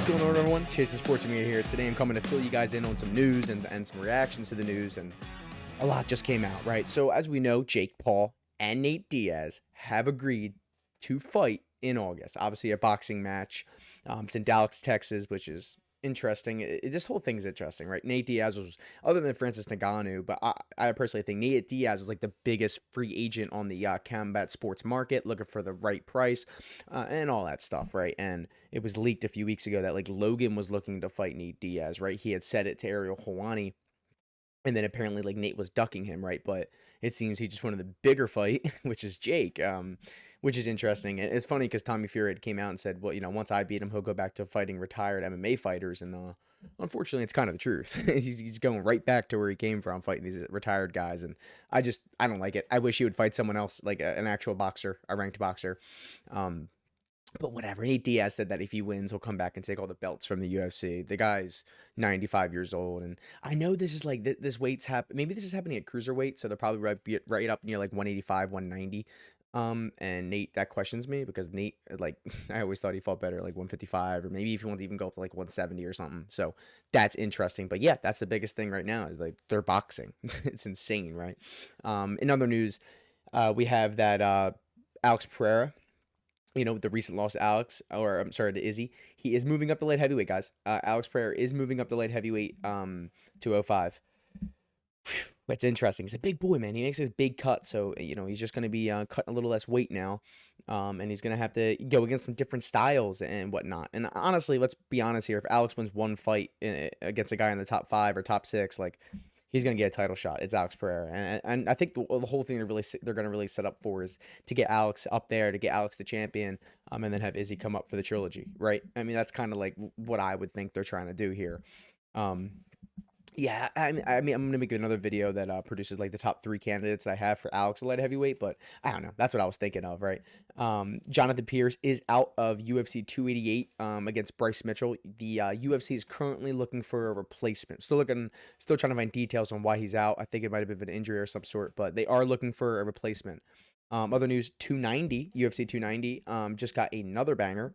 going on, everyone? Chase the Sportzermedia here. Today I'm coming to fill you guys in on some news and some reactions to the news, and a lot just came out, right? So as we know, Jake Paul and Nate Diaz have agreed to fight in August. Obviously a boxing match. It's in Dallas, Texas, which is interesting. This whole thing's interesting, right? Nate Diaz was, other than Francis Ngannou, but I personally think Nate Diaz is like the biggest free agent on the combat sports market, looking for the right price and all that stuff, right? And it was leaked a few weeks ago that like Logan was looking to fight Nate Diaz, right? He had said it to Ariel Helwani, and then apparently like Nate was ducking him, right? But it seems he just wanted the bigger fight, which is Jake. Which is interesting. And it's funny because Tommy Fury had came out and said, well, you know, once I beat him, he'll go back to fighting retired MMA fighters. And unfortunately, it's kind of the truth. he's going right back to where he came from, fighting these retired guys. And I don't like it. I wish he would fight someone else, like an actual boxer, a ranked boxer. But whatever. Nate Diaz said that if he wins, he'll come back and take all the belts from the UFC. The guy's 95 years old. And I know this is like, this weight's maybe this is happening at cruiserweight. So they're probably right up near like 185, 190. And Nate, that questions me because Nate, like, I always thought he fought better, like 155, or maybe if he wants to even go up to like 170 or something. So that's interesting. But yeah, that's the biggest thing right now is like they're boxing. It's insane, right? In other news, we have that Alex Pereira, you know, the recent loss to to Izzy. He is moving up to light heavyweight, guys. Alex Pereira is moving up to light heavyweight to 05. It's interesting. He's a big boy, man. He makes his big cut, so you know he's just going to be cutting a little less weight now, and he's going to have to go against some different styles and whatnot. And honestly, let's be honest here: if Alex wins one fight against a guy in the top 5 or top 6, like he's going to get a title shot. It's Alex Pereira, and I think the whole thing they're going to really set up for is to get Alex up there, to get Alex the champion, and then have Izzy come up for the trilogy, right? I mean, that's kind of like what I would think they're trying to do here. Yeah, I mean, I'm gonna make another video that produces like the top 3 candidates that I have for Alex light heavyweight, but I don't know. That's what I was thinking of, right? Jonathan Pierce is out of UFC 288 against Bryce Mitchell. The UFC is currently looking for a replacement. Still trying to find details on why he's out. I think it might have been an injury or some sort, but they are looking for a replacement. Other news: UFC 290 just got another banger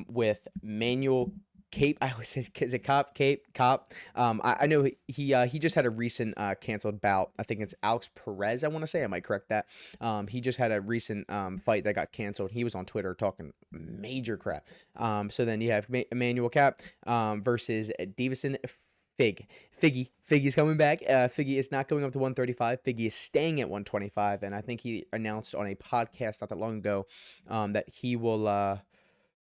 with Manuel Cape. I always say, is it Cop? I know he just had a recent canceled bout. I think it's Alex Perez. I want to say, I might correct that. He just had a recent fight that got canceled. He was on Twitter talking major crap. So then you have Emmanuel Cap versus Davison Figgy. Figgy's coming back. Figgy is not going up to 135. Figgy is staying at 125, and I think he announced on a podcast not that long ago that he will.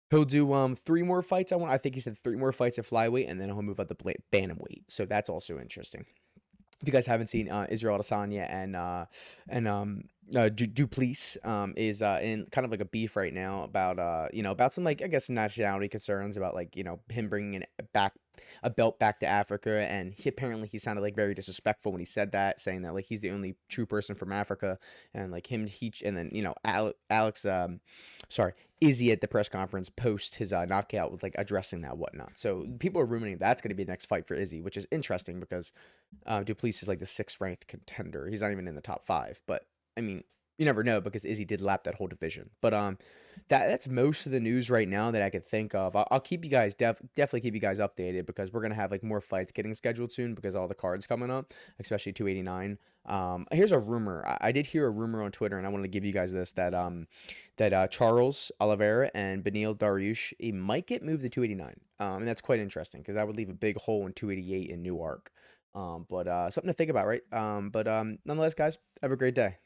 He'll do 3 more fights. I think he said 3 more fights at flyweight, and then he'll move up to bantamweight. So that's also interesting. If you guys haven't seen Israel Adesanya and Duplessis is in kind of like a beef right now about some like I guess nationality concerns about like him bringing a belt back to Africa, and he sounded like very disrespectful when he said that, saying that like he's the only true person from Africa, and like and then Izzy at the press conference post his knockout with like addressing that whatnot. So people are rumoring that's going to be the next fight for Izzy, which is interesting because Duplessis is like the 6th ranked contender. He's not even in the top 5, but I mean, you never know because Izzy did lap that whole division. But that's most of the news right now that I could think of. I'll keep you guys definitely keep you guys updated because we're gonna have like more fights getting scheduled soon because all the cards coming up, especially 289. Here's a rumor. I did hear a rumor on Twitter, and I wanted to give you guys this that Charles Oliveira and Beneil Dariush might get moved to 289. And that's quite interesting because that would leave a big hole in 288 in Newark. But something to think about, right? But nonetheless, guys, have a great day.